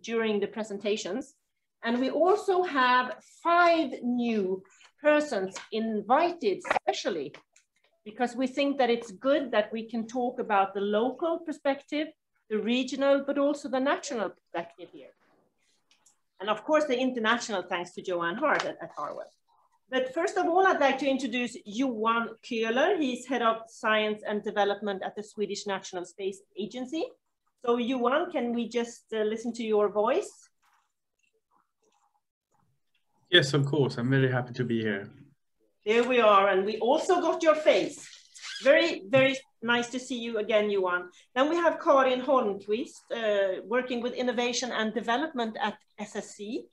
during the presentations. And we also have 5 new persons invited specially, because we think that it's good that we can talk about the local perspective, the regional, but also the national perspective here. And of course, the international, thanks to Joanne Hart at Harvard. But first of all, I'd like to introduce Johan Köhler. He's Head of Science and Development at the Swedish National Space Agency. So Johan, can we just listen to your voice? Yes, of course. I'm very happy to be here. There we are. And we also got your face. Very, very nice to see you again, Johan. Then we have Karin Holmqvist, working with innovation and development at SSC.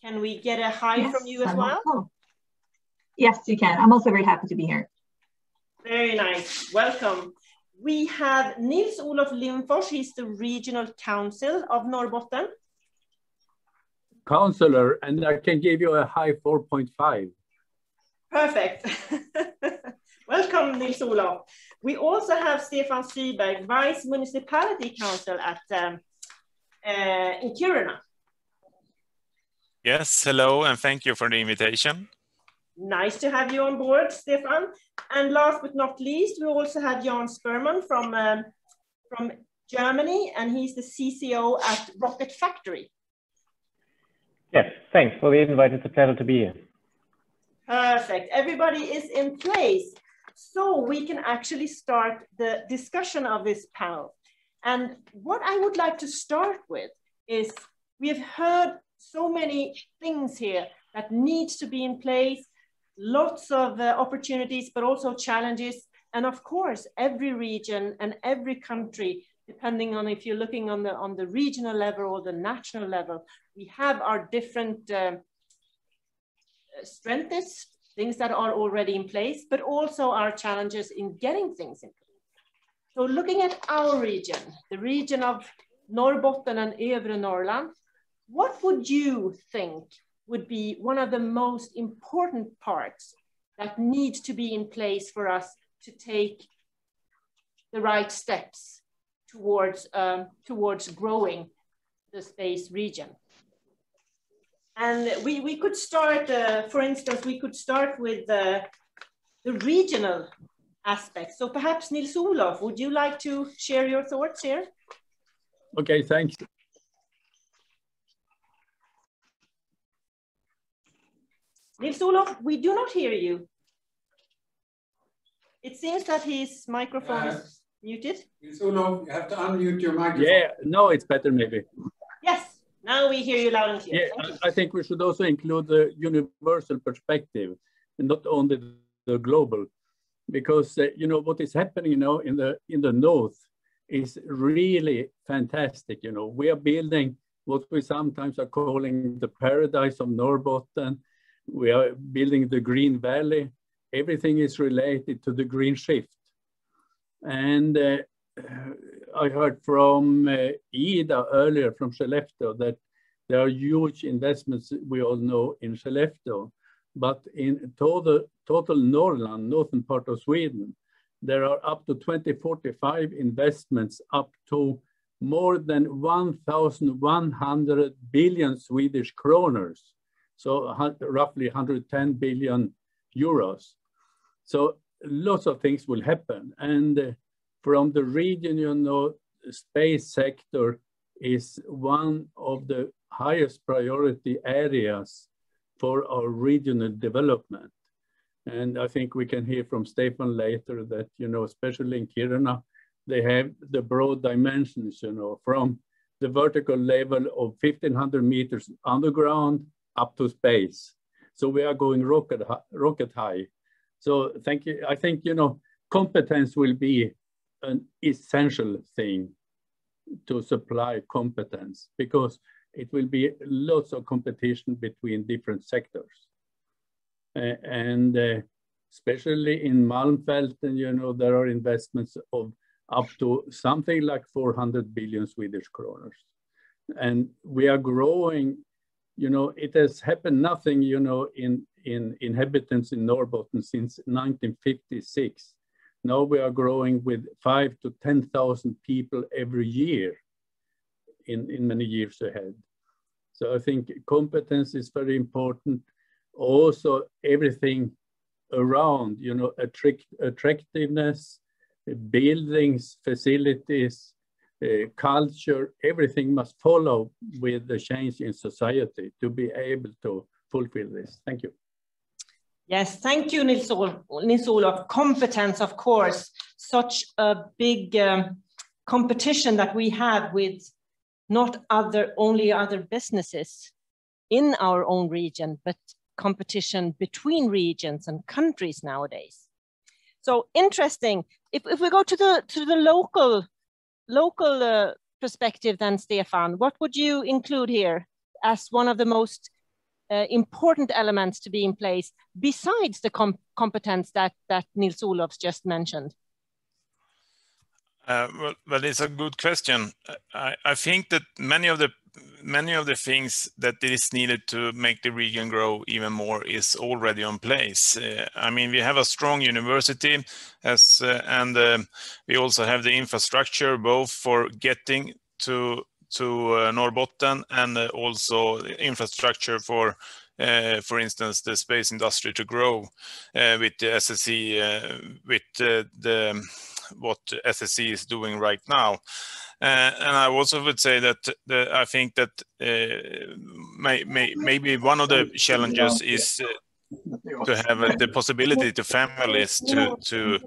Can we get a hi from you as well? Yes, you can. I'm also very happy to be here. Very nice. Welcome. We have Nils-Olof Lindfors. He's the Regional Council of Norrbotten. Counselor, and I can give you a high 4.5. Perfect. Welcome, Nils-Olof. We also have Stefan Syberg, Vice Municipality Council at in Kiruna. Yes, hello, and thank you for the invitation. Nice to have you on board, Stefan. And last but not least, we also have Jan Sperman from Germany, and he's the CCO at Rocket Factory. Yes, thanks for the invite. It's a pleasure to be here. Perfect. Everybody is in place. So we can actually start the discussion of this panel. And what I would like to start with is we have heard so many things here that needs to be in place, lots of opportunities, but also challenges. And of course, every region and every country, depending on if you're looking on the regional level or the national level, we have our different strengths, things that are already in place, but also our challenges in getting things in place. So looking at our region, the region of Norrbotten and Övre Norrland, what would you think would be one of the most important parts that need to be in place for us to take the right steps towards growing the space region? And we could start, for instance, we could start with the regional aspect. So perhaps Nils-Olof, would you like to share your thoughts here? Okay, thanks. Nils-Olof, we do not hear you. It seems that his microphone is muted. Nils-Olof, you have to unmute your microphone. Yeah, no, it's better maybe. Yes, now we hear you loud and clear. Yeah, I think we should also include the universal perspective, and not only the global, because you know what is happening now in the north is really fantastic. You know, we are building what we sometimes are calling the paradise of Norrbotten. We are building the Green Valley. Everything is related to the green shift. And I heard from Ida earlier from Skellefteå that there are huge investments, we all know, in Skellefteå. But in total Norrland, northern part of Sweden, there are up to 2045 investments up to more than 1,100 billion Swedish kroners. So roughly 110 billion euros. So lots of things will happen. And from the region, you know, space sector is one of the highest priority areas for our regional development. And I think we can hear from Stefan later that, you know, especially in Kiruna, they have the broad dimensions, you know, from the vertical level of 1,500 meters underground up to space. So we are going rocket high. So thank you. I think, you know, competence will be an essential thing to supply competence, because it will be lots of competition between different sectors. And especially in Malmfälten, you know, there are investments of up to something like 400 billion Swedish kronor. And we are growing, you know, it has happened nothing, you know, in inhabitants in Norrbotten since 1956. Now we are growing with 5,000 to 10,000 people every year. in many years ahead. So I think competence is very important. Also, everything around, you know, attractiveness, buildings, facilities, culture, everything must follow with the change in society to be able to fulfill this. Thank you. Yes, thank you, Nils-Olof. Competence, of course, such a big competition that we have with not only other businesses in our own region, but competition between regions and countries nowadays. So interesting. If we go to the local perspective, then Stefan, what would you include here as one of the most important elements to be in place besides the competence that Nils-Olof's just mentioned? Well, it's a good question. I think that many of the things that is needed to make the region grow even more is already in place. I mean, we have a strong university, and we also have the infrastructure both for getting to Norrbotten and also infrastructure for instance, the space industry to grow with the SSE, with what SSE is doing right now. And I also would say that I think that maybe one of the challenges is to have the possibility to families to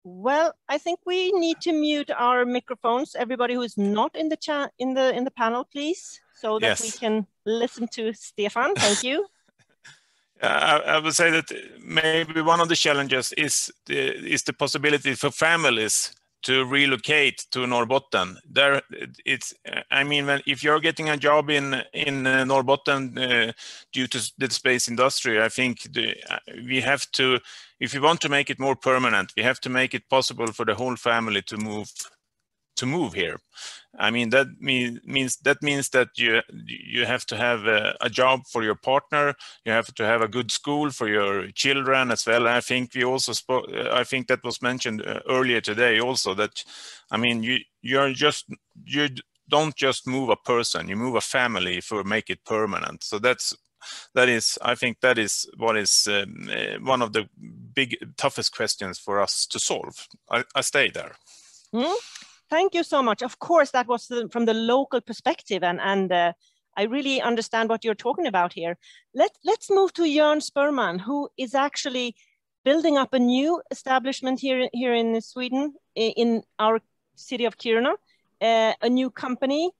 Well, I think we need to mute our microphones. Everybody who is not in the chat in the panel, please, so that we can listen to Stefan. Thank you. I would say that maybe one of the challenges is the possibility for families to relocate to Norrbotten. There, I mean, if you're getting a job in Norrbotten due to the space industry, I think we have to, if we want to make it more permanent, we have to make it possible for the whole family to move here. I mean, that means that you have to have a job for your partner. You have to have a good school for your children as well. I think we also spoke. I think that was mentioned earlier today also, that I mean, you don't just move a person, you move a family for make it permanent. So I think that is what is one of the toughest questions for us to solve. I stay there. Thank you so much. Of course, that was from the local perspective, and I really understand what you're talking about here. Let's move to Jörn Spurman, who is actually building up a new establishment here in Sweden, in our city of Kiruna, a new company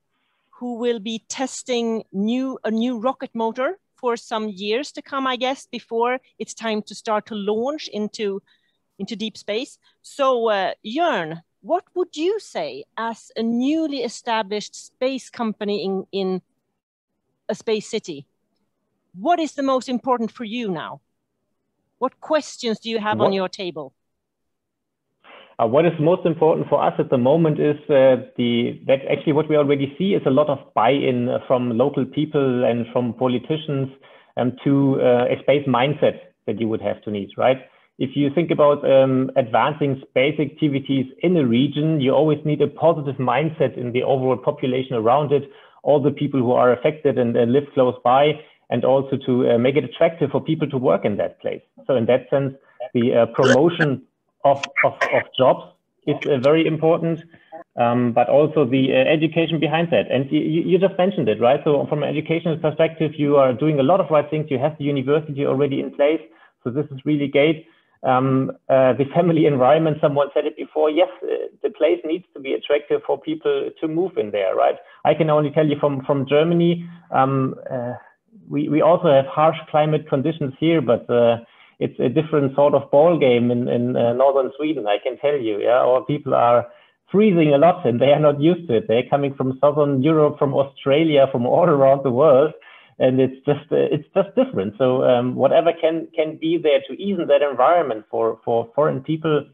who will be testing a new rocket motor for some years to come, I guess, before it's time to start to launch into deep space. So, Jörn, what would you say as a newly established space company in a space city? What is the most important for you now? What questions do you have on your table? What is most important for us at the moment is that actually what we already see is a lot of buy-in from local people and from politicians to a space mindset that you would have to need, right? If you think about advancing space activities in a region, you always need a positive mindset in the overall population around it, all the people who are affected and live close by, and also to make it attractive for people to work in that place. So in that sense, the promotion of jobs is very important, but also the education behind that. And you just mentioned it, right? So from an educational perspective, you are doing a lot of right things. You have the university already in place. So this is really great. The family environment, someone said it before, yes, the place needs to be attractive for people to move in there, right? I can only tell you from Germany, we also have harsh climate conditions here, but it's a different sort of ball game in northern Sweden, I can tell you. Yeah, our people are freezing a lot and they are not used to it. They're coming from southern Europe, from Australia, from all around the world. And it's just different. So whatever can be there to ease that environment for foreign people,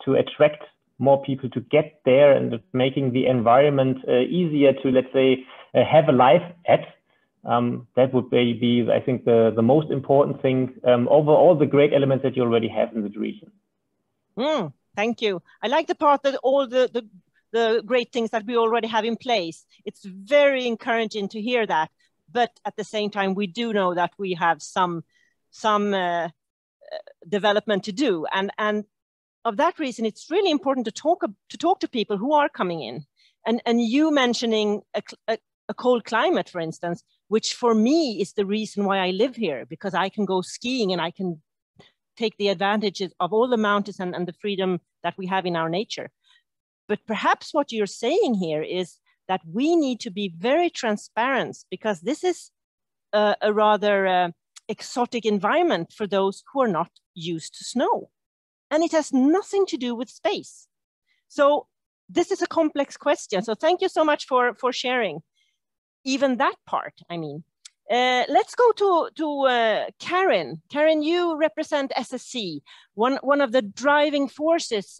to attract more people to get there, and making the environment easier to, let's say, have a life at, that would be I think the most important thing over all the great elements that you already have in the region. Thank you. I like the part that all the great things that we already have in place. It's very encouraging to hear that. But at the same time, we do know that we have some development to do. And of that reason, it's really important to talk to people who are coming in. And you mentioning a cold climate, for instance, which for me is the reason why I live here, because I can go skiing and I can take the advantages of all the mountains and the freedom that we have in our nature. But perhaps what you're saying here is that we need to be very transparent, because this is a rather exotic environment for those who are not used to snow. And it has nothing to do with space. So this is a complex question. So thank you so much for sharing even that part, I mean. Let's go to Karen. Karen, you represent SSC, one of the driving forces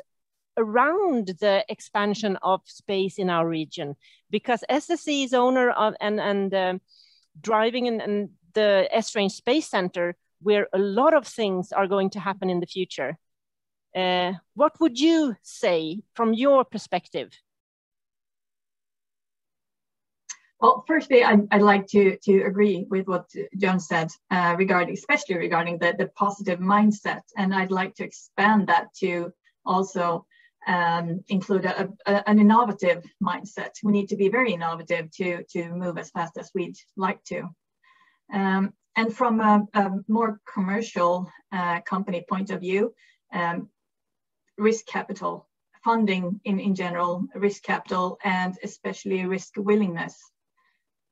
around the expansion of space in our region, because SSC is owner of and driving in the S-Range Space Center, where a lot of things are going to happen in the future. What would you say from your perspective? Well, firstly, I'd like to agree with what John said, especially regarding the positive mindset. And I'd like to expand that to also include an innovative mindset. We need to be very innovative to move as fast as we'd like to. And from a more commercial company point of view, risk capital, funding in general, risk capital, and especially risk willingness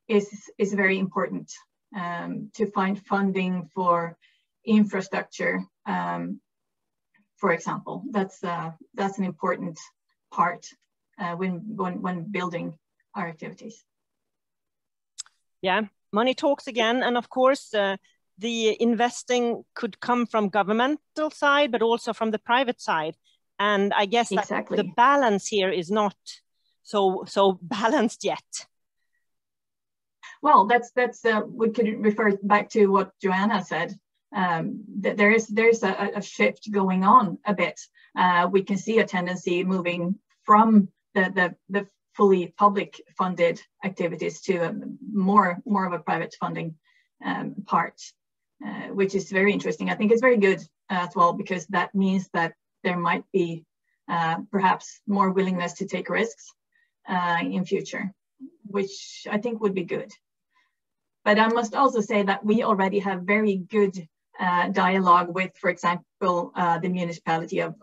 is very important to find funding for infrastructure. For example, that's an important part when building our activities. Yeah, money talks again, and of course the investing could come from governmental side, but also from the private side. And I guess that the balance here is not so balanced yet. Well, that's we could refer back to what Joanna said. That there's a shift going on a bit. We can see a tendency moving from the fully public funded activities to more of a private funding part, which is very interesting. I think it's very good as well, because that means that there might be perhaps more willingness to take risks in future, which I think would be good. But I must also say that we already have very good dialogue with, for example, the municipality of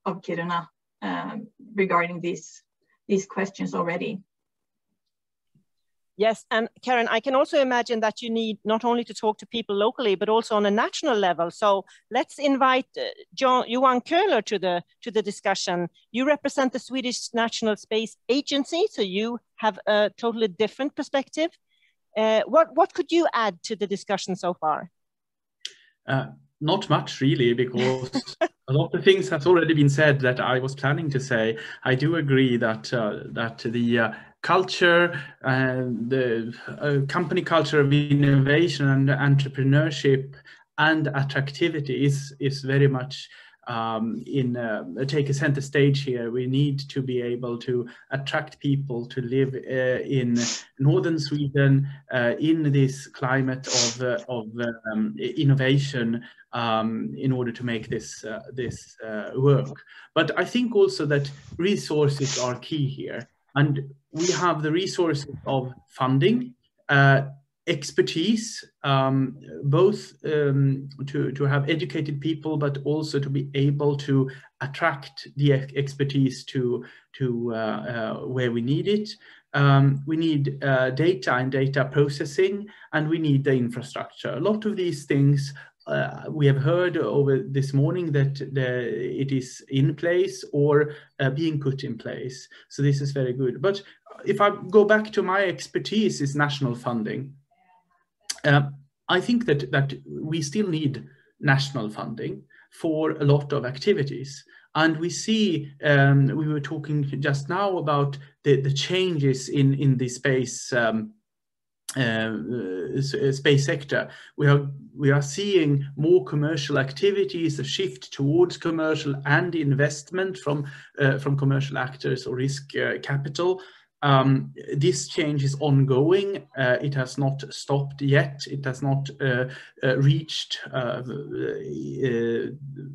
Kiruna regarding these questions already. Yes, and Karen, I can also imagine that you need not only to talk to people locally, but also on a national level. So let's invite Johan Köhler to the discussion. You represent the Swedish National Space Agency, so you have a totally different perspective. What could you add to the discussion so far? Not much really, because a lot of things have already been said that I was planning to say. I do agree that the culture and the company culture of innovation and entrepreneurship and attractivity is very much take a center stage here. We need to be able to attract people to live in northern Sweden in this climate of innovation in order to make this work. But I think also that resources are key here, and we have the resources of funding, expertise, both to have educated people, but also to be able to attract the expertise to where we need it. We need data and data processing, and we need the infrastructure. A lot of these things we have heard over this morning that it is in place or being put in place. So this is very good. But if I go back to my expertise is national funding. I think that we still need national funding for a lot of activities. And we see, we were talking just now about the changes in the space space sector. We are seeing more commercial activities, a shift towards commercial and investment from commercial actors or risk capital. This change is ongoing. It has not stopped yet. It has not reached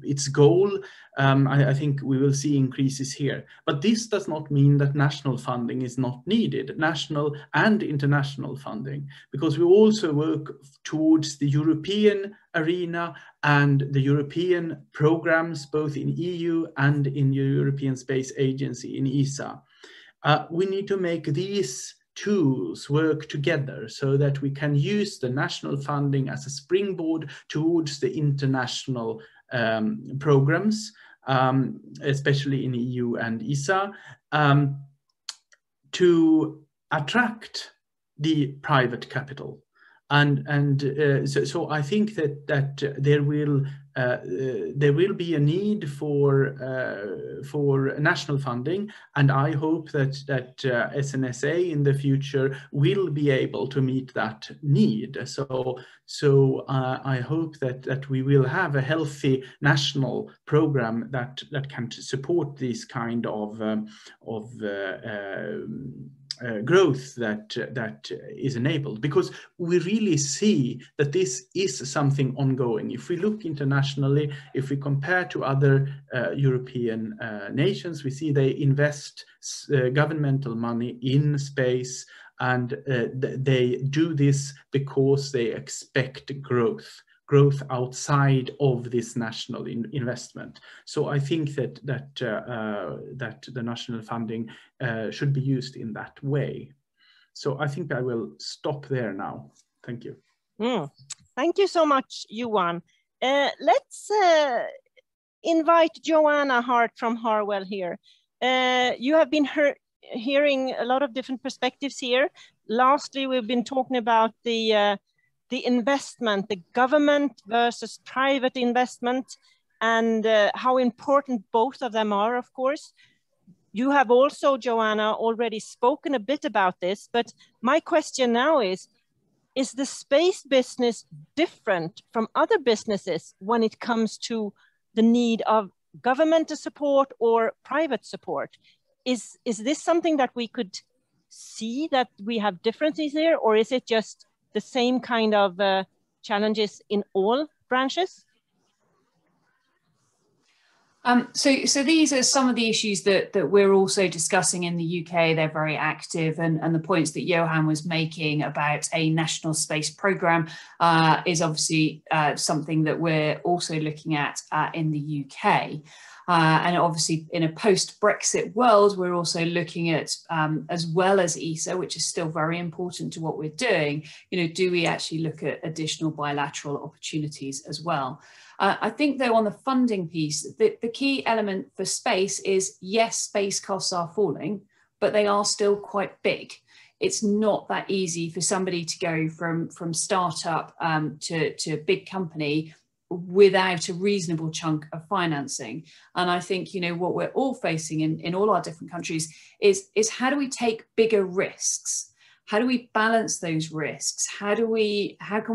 its goal. I think we will see increases here. But this does not mean that national funding is not needed, national and international funding, because we also work towards the European arena and the European programs, both in EU and in the European Space Agency, in ESA. We need to make these tools work together so that we can use the national funding as a springboard towards the international programs, especially in EU and ESA, to attract the private capital. So I think that there will be a need for national funding, and I hope that SNSA in the future will be able to meet that need. So I hope that we will have a healthy national program that can support this kind of growth that is enabled, because we really see that this is something ongoing. If we look internationally, if we compare to other European nations, we see they invest governmental money in space, and they do this because they expect growth outside of this national investment. So I think that the national funding should be used in that way. So I think I will stop there now. Thank you. Thank you so much, Johan. Let's invite Joanna Hart from Harwell here. You have been hearing a lot of different perspectives here. Lastly, we've been talking about the investment, the government versus private investment, and how important both of them are, of course. You have also, Joanna, already spoken a bit about this, but my question now is the space business different from other businesses when it comes to the need of governmental support or private support? Is this something that we could see that we have differences here, or is it just the same kind of challenges in all branches? So these are some of the issues that we're also discussing in the UK. They're very active, and the points that Johan was making about a national space programme is obviously something that we're also looking at in the UK. And obviously in a post-Brexit world, we're also looking at, as well as ESA, which is still very important to what we're doing, do we actually look at additional bilateral opportunities as well? I think though on the funding piece, the key element for space is, yes, space costs are falling, but they are still quite big. It's not that easy for somebody to go from startup to big company without a reasonable chunk of financing. And I think, what we're all facing in all our different countries is how do we take bigger risks? How do we balance those risks? How can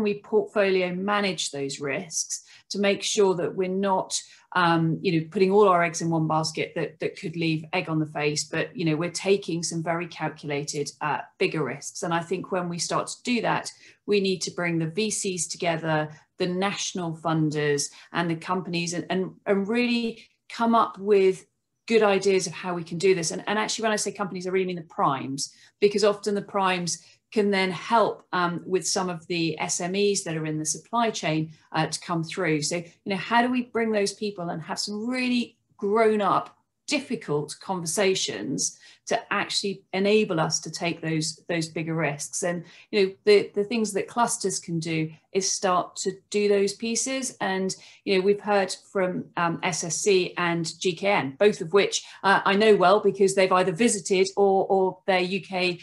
we portfolio manage those risks to make sure that we're not, putting all our eggs in one basket that could leave egg on the face, but, we're taking some very calculated bigger risks. And I think when we start to do that, we need to bring the VCs together, the national funders and the companies, and really come up with good ideas of how we can do this. And actually, when I say companies, I really mean the primes, because often the primes can then help with some of the SMEs that are in the supply chain to come through. So, how do we bring those people and have some really grown up, difficult conversations to actually enable us to take those bigger risks? And the things that clusters can do is start to do those pieces. And we've heard from SSC and GKN, both of which I know well because they've either visited or their UK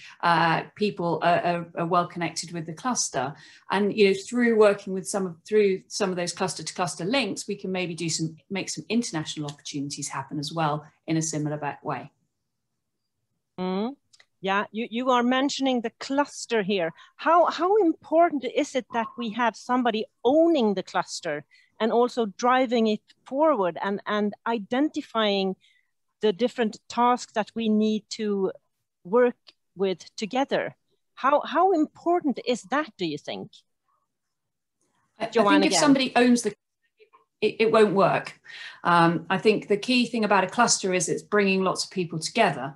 people are well connected with the cluster. And through working with some of those cluster to cluster links, we can maybe make some international opportunities happen as well in a similar way. Yeah, you are mentioning the cluster here. How important is it that we have somebody owning the cluster and also driving it forward and identifying the different tasks that we need to work with together? How important is that, do you think? I think if somebody owns it won't work. I think the key thing about a cluster is it's bringing lots of people together.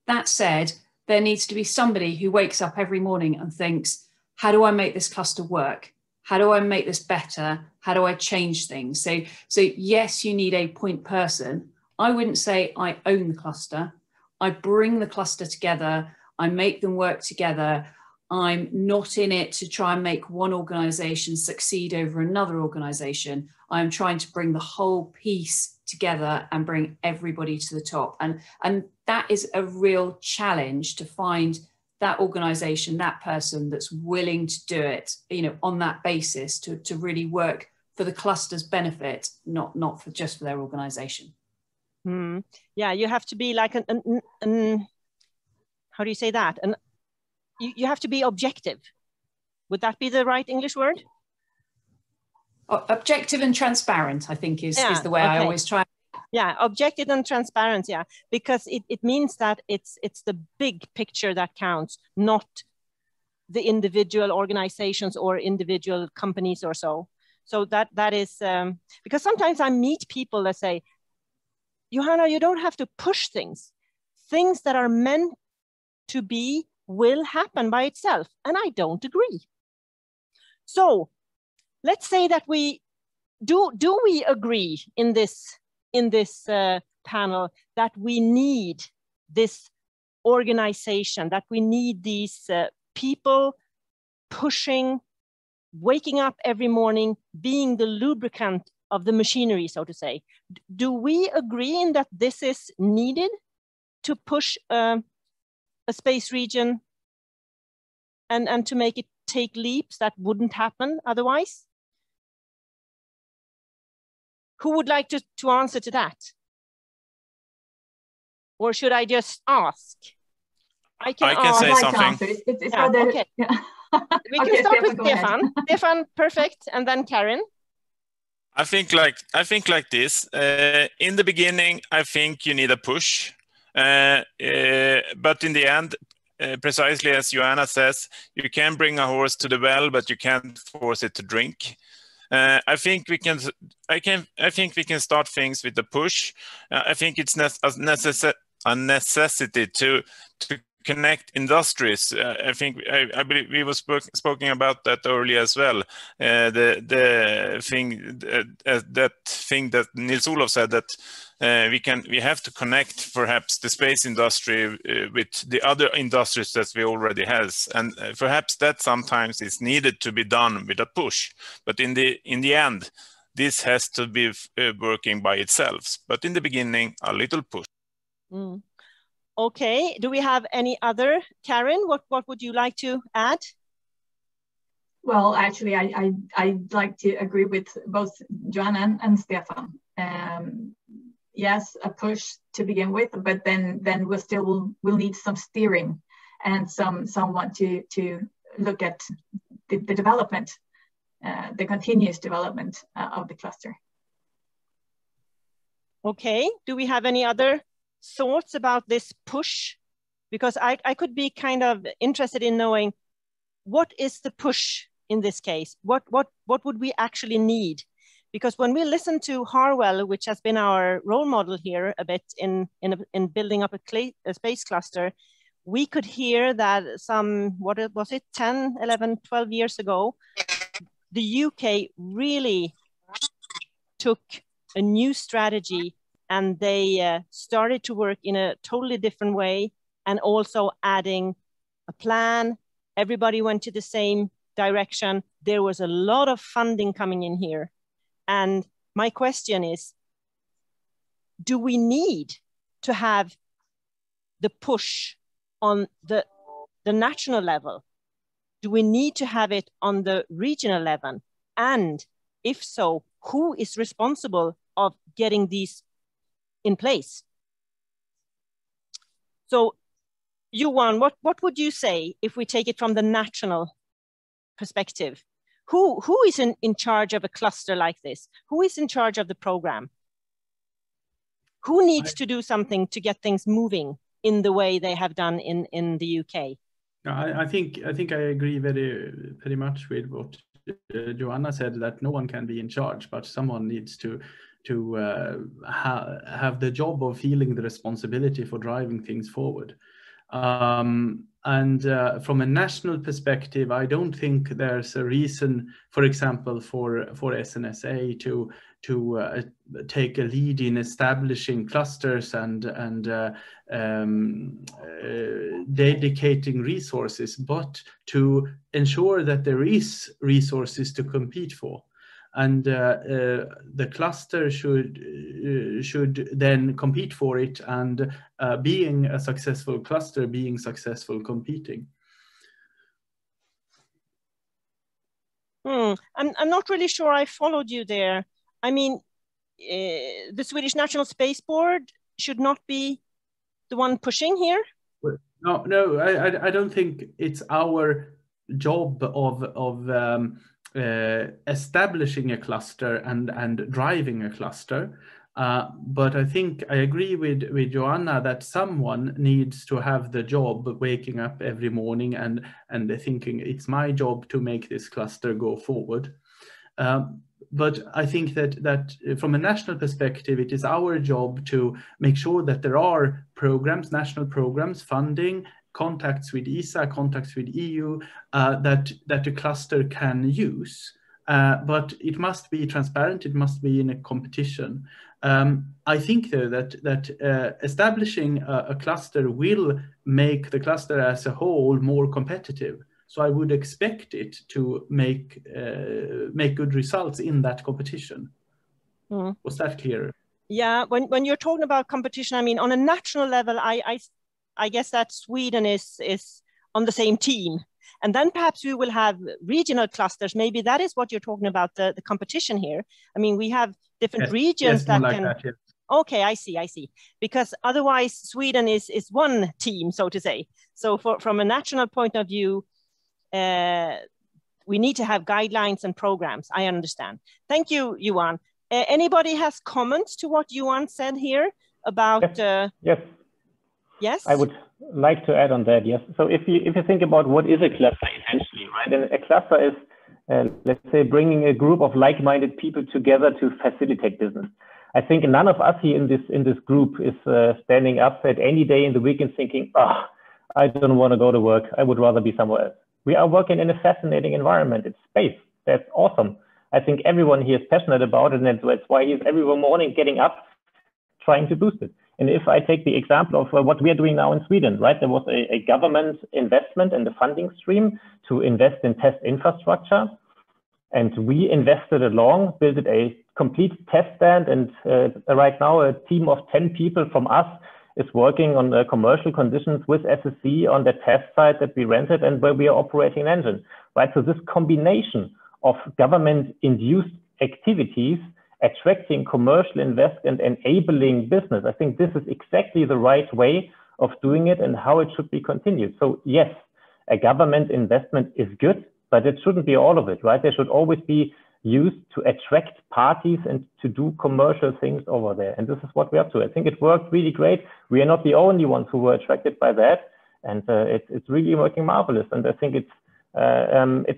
That said, there needs to be somebody who wakes up every morning and thinks, how do I make this cluster work? How do I make this better? How do I change things? So yes, you need a point person. I wouldn't say I own the cluster. I bring the cluster together. I make them work together. I'm not in it to try and make one organization succeed over another organization. I'm trying to bring the whole piece together and bring everybody to the top. And that is a real challenge, to find that organization, that person that's willing to do it, you know, on that basis, to really work for the cluster's benefit, not for just for their organization. Yeah, you have to be like an how do you say that? You have to be objective. Would that be the right English word? Objective and transparent, I think, is the way I always try. Yeah, objective and transparent, yeah, because it means that it's the big picture that counts, not the individual organizations or individual companies or so. So that is, because sometimes I meet people that say, Johanna, you don't have to push things. Things that are meant to be will happen by itself, and I don't agree. So let's say that we do we agree in this panel that we need this organization, that we need these people pushing, waking up every morning, being the lubricant of the machinery, so to say. Do we agree in that this is needed to push a space region and to make it take leaps that wouldn't happen otherwise? Who would like to answer to that? Or should I just ask? I can say something. Okay. Yeah. We can start with Stefan. Stefan, perfect, and then Karin. I think like this. In the beginning, I think you need a push, but in the end, precisely as Johanna says, you can bring a horse to the well, but you can't force it to drink. I think we can start things with the push. I think it's a necessity to connect industries. I believe we were spoken about that earlier as well. The thing that Nils-Olof said, that we have to connect perhaps the space industry with the other industries that we already has, and perhaps that sometimes is needed to be done with a push. But in the end, this has to be working by itself. But in the beginning, a little push. Okay, do we have any other? Karin, what would you like to add? Well, actually, I'd like to agree with both Johanna and Stefan. Yes, a push to begin with, but then we'll need some steering and someone to look at the development, the continuous development of the cluster. Okay, do we have any other thoughts about this push? Because I could be kind of interested in knowing, what is the push in this case? What would we actually need? Because when we listen to Harwell, which has been our role model here a bit in building up a space cluster, we could hear that some, what was it, 10, 11, 12 years ago, the UK really took a new strategy, and they started to work in a totally different way, and also adding a plan. Everybody went to the same direction. There was a lot of funding coming in here. And my question is, do we need to have the push on the national level? Do we need to have it on the regional level? And if so, who is responsible of getting these in place? So Johan, what would you say if we take it from the national perspective? Who is in charge of a cluster like this? Who is in charge of the program? Who needs to do something to get things moving in the way they have done in the UK? I think I agree very much with what Joanna said, that no one can be in charge, but someone needs to have the job of feeling the responsibility for driving things forward. And from a national perspective, I don't think there's a reason, for example, for SNSA to take a lead in establishing clusters and dedicating resources, but to ensure that there is resources to compete for. And the cluster should then compete for it, and being a successful cluster, being successful competing. I'm not really sure I followed you there. I mean, the Swedish National Space Board should not be the one pushing here? No, I don't think it's our job of establishing a cluster and driving a cluster. But I think I agree with Joanna that someone needs to have the job waking up every morning and thinking it's my job to make this cluster go forward. But I think that from a national perspective, it is our job to make sure that there are programs, national programs, funding, contacts with ESA, contacts with EU, that the cluster can use. But it must be transparent, it must be in a competition. I think though that establishing a cluster will make the cluster as a whole more competitive. So I would expect it to make good results in that competition. Was that clear? Yeah, when you're talking about competition, I mean, on a national level, I guess that Sweden is on the same team. And then perhaps we will have regional clusters. Maybe that is what you're talking about, the competition here. I mean, we have different regions that can... That, yes. Okay, I see. Because otherwise Sweden is one team, so to say. So from a national point of view, we need to have guidelines and programs. I understand. Thank you, Johan. Anybody has comments to what Johan said here about... Yes. Yes? I would like to add on that, yes. So if you think about what is a cluster essentially, right? And a cluster is, let's say, bringing a group of like-minded people together to facilitate business. I think none of us here in this group is standing up at any day in the week and thinking, oh, I don't want to go to work. I would rather be somewhere else. We are working in a fascinating environment. It's space. That's awesome. I think everyone here is passionate about it, and that's why he's every morning getting up, trying to boost it. And if I take the example of what we are doing now in Sweden, right? There was a government investment in the funding stream to invest in test infrastructure. And we invested along, built a complete test stand. And right now, a team of 10 people from us is working on commercial conditions with SSC on the test site that we rented and where we are operating an engine, right? So this combination of government-induced activities attracting commercial investment and enabling business, I think this is exactly the right way of doing it and how it should be continued. So yes, a government investment is good, but it shouldn't be all of it, right? They should always be used to attract parties and to do commercial things over there. And this is what we're up to. I think it worked really great. We are not the only ones who were attracted by that. And it's really working marvelous. And I think it's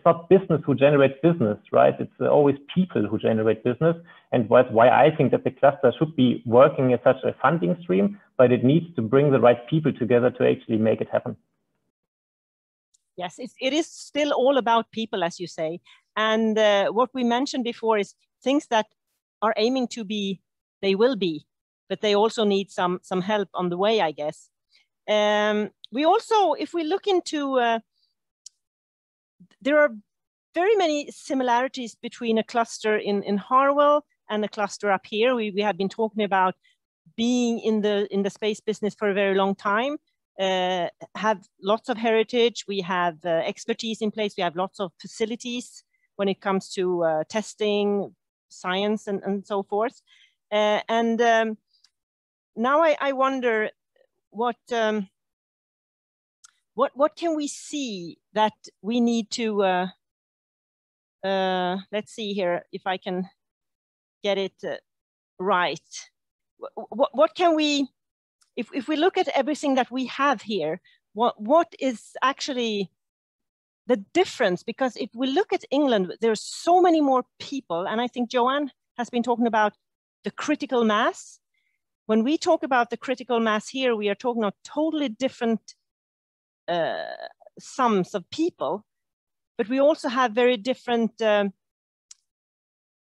not business who generates business, right? It's always people who generate business. And that's why I think that the cluster should be working as such a funding stream, but it needs to bring the right people together to actually make it happen. Yes, it is still all about people, as you say. And what we mentioned before is things that are aiming to be, they will be, but they also need some help on the way, I guess. We also, if we look into, there are very many similarities between a cluster in Harwell and a cluster up here. We have been talking about being in the space business for a very long time. Have lots of heritage, we have expertise in place, we have lots of facilities when it comes to testing, science, and so forth. Now I wonder what what can we see that we need to, let's see here if I can get it right. What can we, if we look at everything that we have here, what is actually the difference? Because if we look at England, there's so many more people, and I think Joanne has been talking about the critical mass. When we talk about the critical mass here, we are talking of totally different sums of people, but we also have very different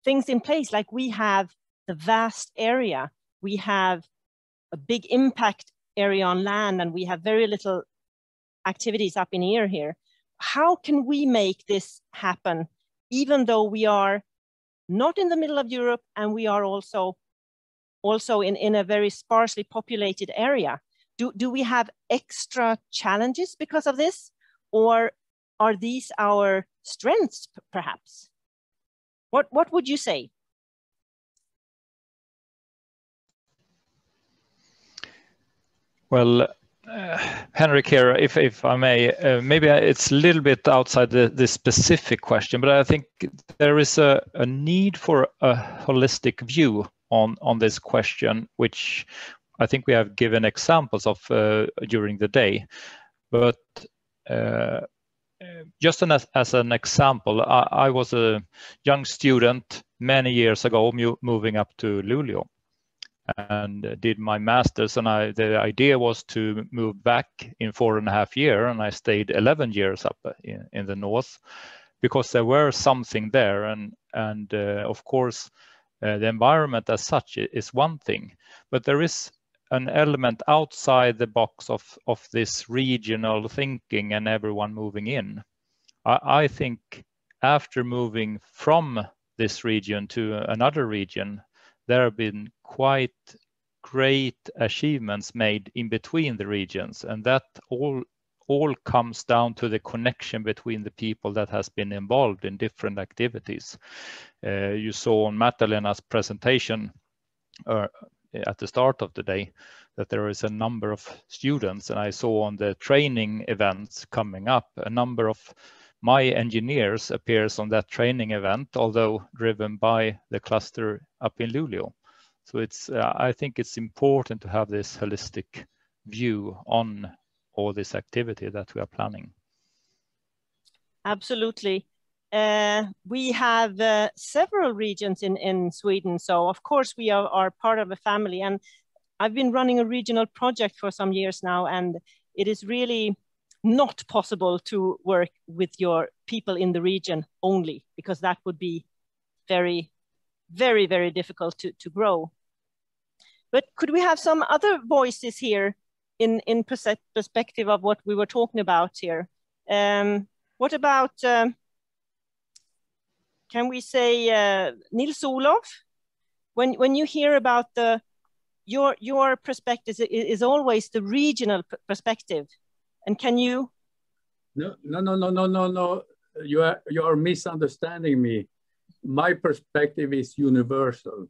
things in place. Like we have the vast area, we have a big impact area on land, and we have very little activities up in air here. How can we make this happen, even though we are not in the middle of Europe and we are also in a very sparsely populated area? Do we have extra challenges because of this? Or are these our strengths, perhaps? What would you say? Well, Henrik here, if I may, maybe it's a little bit outside the specific question, but I think there is a need for a holistic view on this question, which I think we have given examples of during the day. But just as an example, I was a young student many years ago moving up to Luleå and did my master's, and the idea was to move back in 4.5 years, and I stayed 11 years up in the north because there were something there, and of course the environment as such is one thing, but there is an element outside the box of this regional thinking and everyone moving in. I think after moving from this region to another region, there have been quite great achievements made in between the regions, and that all comes down to the connection between the people that has been involved in different activities. You saw on Magdalena's presentation at the start of the day that there is a number of students, and I saw on the training events coming up, a number of my engineers appears on that training event, although driven by the cluster up in Luleå. So it's I think it's important to have this holistic view on all this activity that we are planning. Absolutely. We have several regions in Sweden, so of course we are part of a family, and I've been running a regional project for some years now, and it is really not possible to work with your people in the region only, because that would be very, very, very difficult to grow. But could we have some other voices here in perspective of what we were talking about here? What about, can we say, Nils-Olof? When you hear about your perspective is always the regional perspective. And can you? No. You are misunderstanding me. My perspective is universal.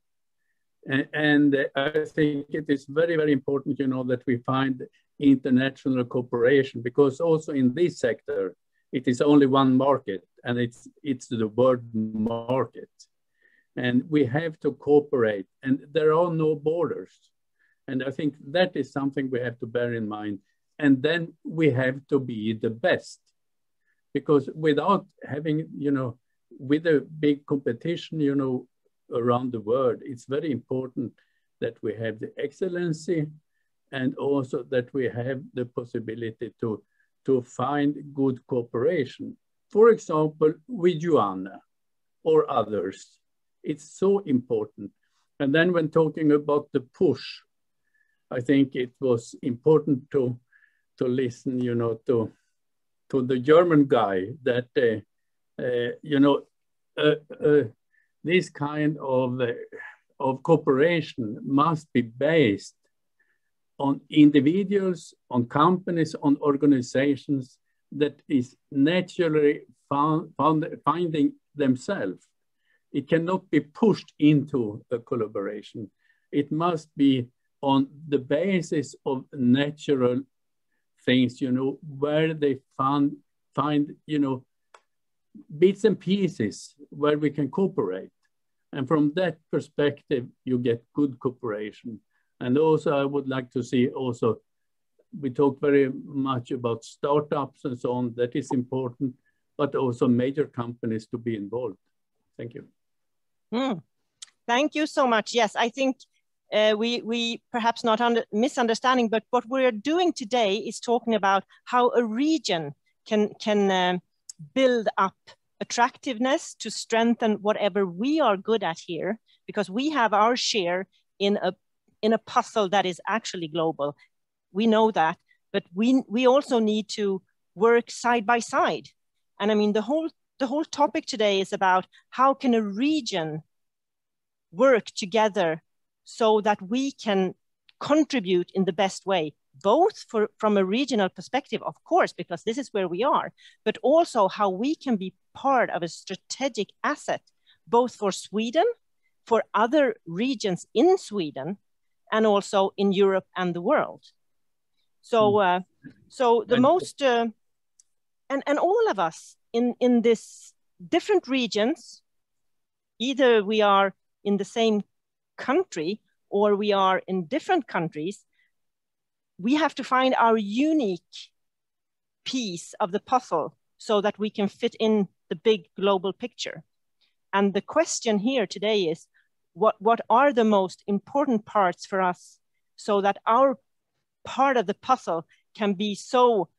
And I think it is very, very important, that we find international cooperation, because also in this sector, it is only one market, and it's the world market. And we have to cooperate, and there are no borders. And I think that is something we have to bear in mind. And then we have to be the best, because without having, with a big competition, around the world, it's very important that we have the excellency, and also that we have the possibility to find good cooperation. For example, with Joanna or others, it's so important. And then when talking about the push, I think it was important to listen, to the German guy that, this kind of cooperation must be based on individuals, on companies, on organizations that is naturally finding themselves. It cannot be pushed into a collaboration. It must be on the basis of natural things, you know, where they find, you know, bits and pieces where we can cooperate. And from that perspective, you get good cooperation. And also I would like to see also, we talk very much about startups and so on, that is important, but also major companies to be involved. Thank you. Thank you so much. Yes, I think we perhaps not misunderstanding, but what we're doing today is talking about how a region can build up attractiveness to strengthen whatever we are good at here, because we have our share in a puzzle that is actually global. We know that, but we also need to work side by side. And I mean, the whole topic today is about how can a region work together so that we can contribute in the best way, both from a regional perspective, of course, because this is where we are, but also how we can be part of a strategic asset, both for Sweden, for other regions in Sweden, and also in Europe and the world. So, so the most, and all of us in this different regions, either we are in the same country or we are in different countries, we have to find our unique piece of the puzzle so that we can fit in the big global picture. And the question here today is, what are the most important parts for us so that our part of the puzzle can be so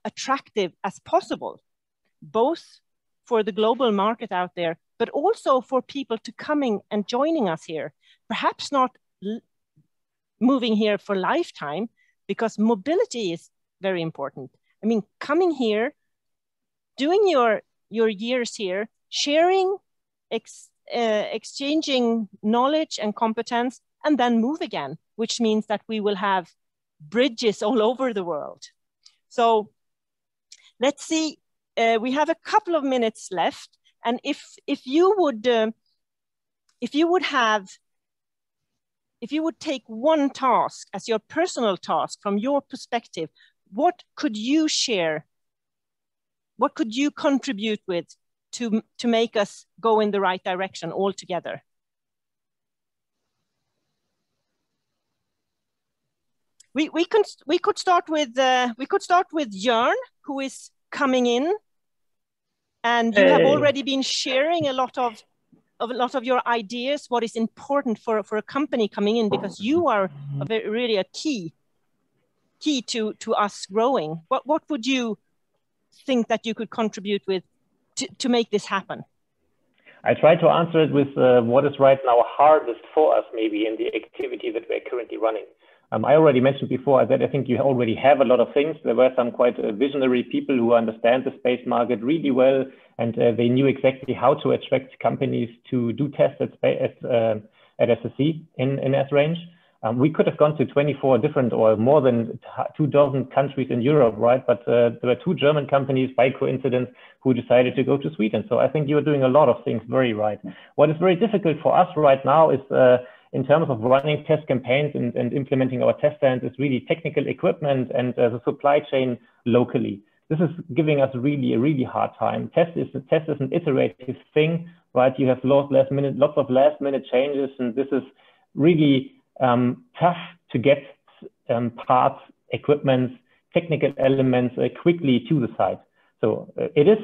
attractive as possible, both for the global market out there, but also for people to coming and joining us here, perhaps not moving here for lifetime, because mobility is very important. I mean, coming here, doing your years here, sharing, exchanging knowledge and competence, and then move again, which means that we will have bridges all over the world. So let's see, we have a couple of minutes left. And if you would take one task as your personal task from your perspective, what could you share? What could you contribute with to make us go in the right direction all together? We could start with Jörn, who is coming in, and you have already been sharing a lot of your ideas, what is important for a company coming in, because you are really a key to us growing. What would you think that you could contribute with to make this happen? I try to answer it with what is right now hardest for us, maybe in the activity that we're currently running. I already mentioned before that I think you already have a lot of things. There were some quite visionary people who understand the space market really well, and they knew exactly how to attract companies to do tests at SSC in S-range. We could have gone to 24 different or more than 24 countries in Europe, right? But there were 2 German companies by coincidence who decided to go to Sweden. So I think you're doing a lot of things very right. What is very difficult for us right now is in terms of running test campaigns and implementing our test stands is really technical equipment and the supply chain locally. This is giving us really a really hard time. Test is an iterative thing, right? You have lots of last minute changes, and this is really tough to get parts, equipment, technical elements quickly to the site. So it is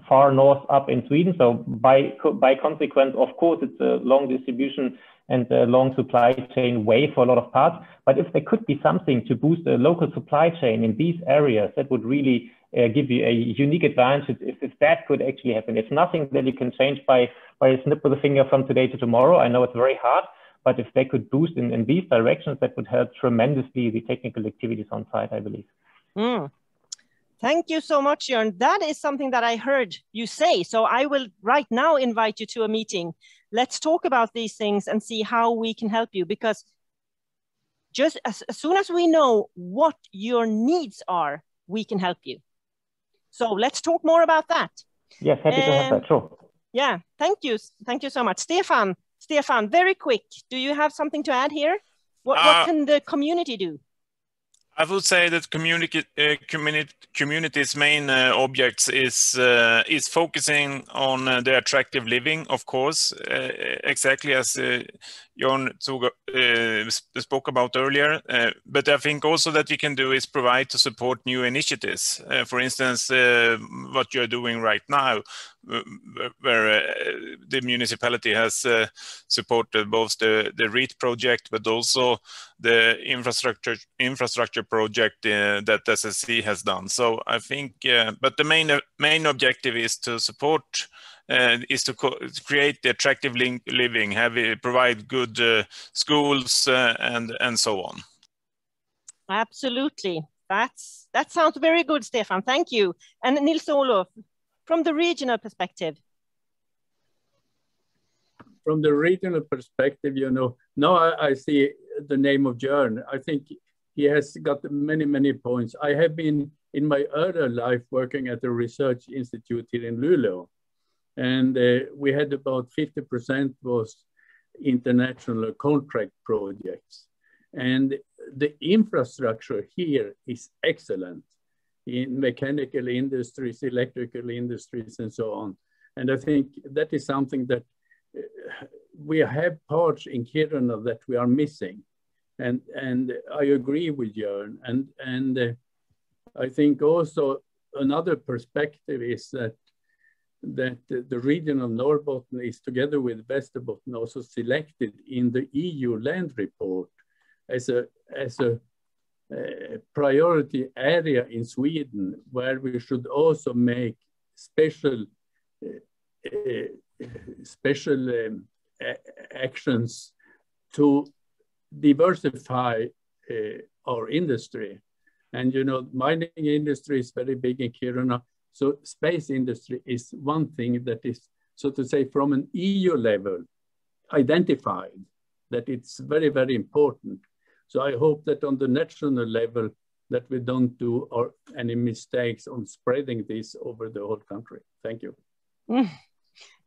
far north up in Sweden. So by consequence, of course, it's a long distribution and a long supply chain way for a lot of parts. But if there could be something to boost the local supply chain in these areas, that would really give you a unique advantage if that could actually happen. It's nothing that you can change by a snip of the finger from today to tomorrow. I know it's very hard, but if they could boost in these directions, that would help tremendously the technical activities on site, I believe. Thank you so much, Jörn. That is something that I heard you say. So I will right now invite you to a meeting. Let's talk about these things and see how we can help you, because just as soon as we know what your needs are, we can help you. So let's talk more about that. Yes, happy to have that, sure. Yeah, thank you. Thank you so much. Stefan, very quick. Do you have something to add here? What can the community do? I would say that community's main objects is focusing on the attractive living, of course, exactly as Jon spoke about earlier. But I think also that we can do is provide to support new initiatives. For instance, what you're doing right now, where the municipality has supported both the REIT project, but also the infrastructure project that SSE has done. So I think, but the main objective is to support, is to create the attractive living, provide good schools and so on. Absolutely, that sounds very good, Stefan. Thank you. And Nils-Olof, from the regional perspective. From the regional perspective, you know, now I see the name of Björn. I think he has got many, many points. I have been in my earlier life working at a research institute here in Luleå. And we had about 50% was international contract projects. And the infrastructure here is excellent in mechanical industries, electrical industries, and so on. And I think that is something that we have parts in Kiruna that we are missing. And I agree with Björn. And I think also another perspective is that the region of Norrbotten is, together with Västerbotten, also selected in the EU land report as a priority area in Sweden, where we should also make special actions to diversify our industry. And you know, mining industry is very big in Kiruna. So space industry is one thing that is, so to say, from an EU level, identified that it's very, very important. So I hope that on the national level, that we don't do any mistakes on spreading this over the whole country. Thank you.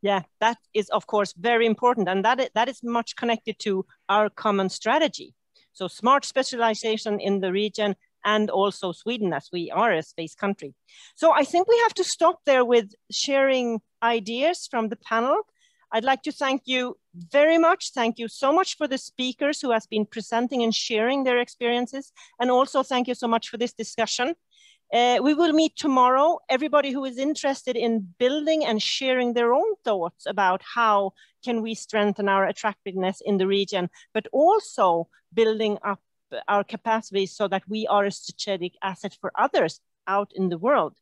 Yeah, that is, of course, very important. And that is much connected to our common strategy. So smart specialization in the region, and also Sweden, as we are a space country. So I think we have to stop there with sharing ideas from the panel. I'd like to thank you very much. Thank you so much for the speakers who has been presenting and sharing their experiences. And also thank you so much for this discussion. We will meet tomorrow. Everybody who is interested in building and sharing their own thoughts about how can we strengthen our attractiveness in the region, but also building up our capacity so that we are a strategic asset for others out in the world.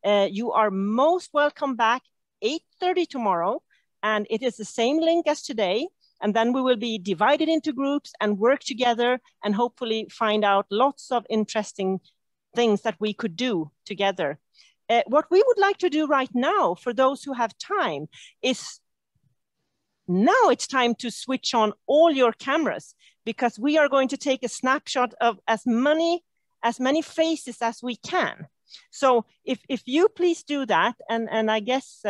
You are most welcome back 8:30 tomorrow, and it is the same link as today. And then we will be divided into groups and work together and hopefully find out lots of interesting things that we could do together. What we would like to do right now, for those who have time, is now it's time to switch on all your cameras, because we are going to take a snapshot of as many faces as we can. So if you please do that, and I guess,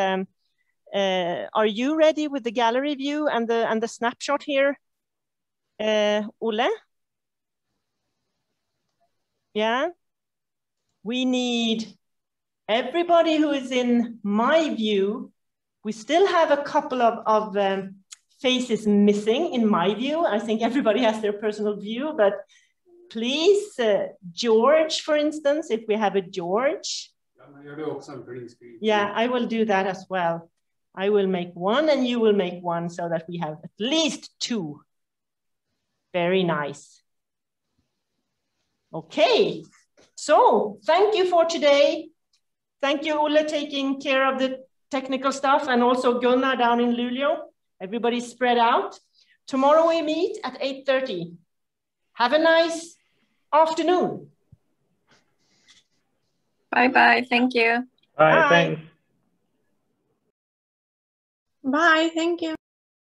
are you ready with the gallery view and the snapshot here, Ole? Yeah, we need everybody who is in my view. We still have a couple of faces missing in my view. I think everybody has their personal view, but please, George, for instance, if we have a George. Yeah, I will do that as well. I will make one and you will make one so that we have at least two. Very nice. Okay, so thank you for today. Thank you, Ole, taking care of the technical stuff, and also Gunnar down in Luleå. Everybody spread out. Tomorrow we meet at 8:30. Have a nice afternoon. Bye-bye. Thank you. Bye. Bye. Thanks. Bye. Thank you.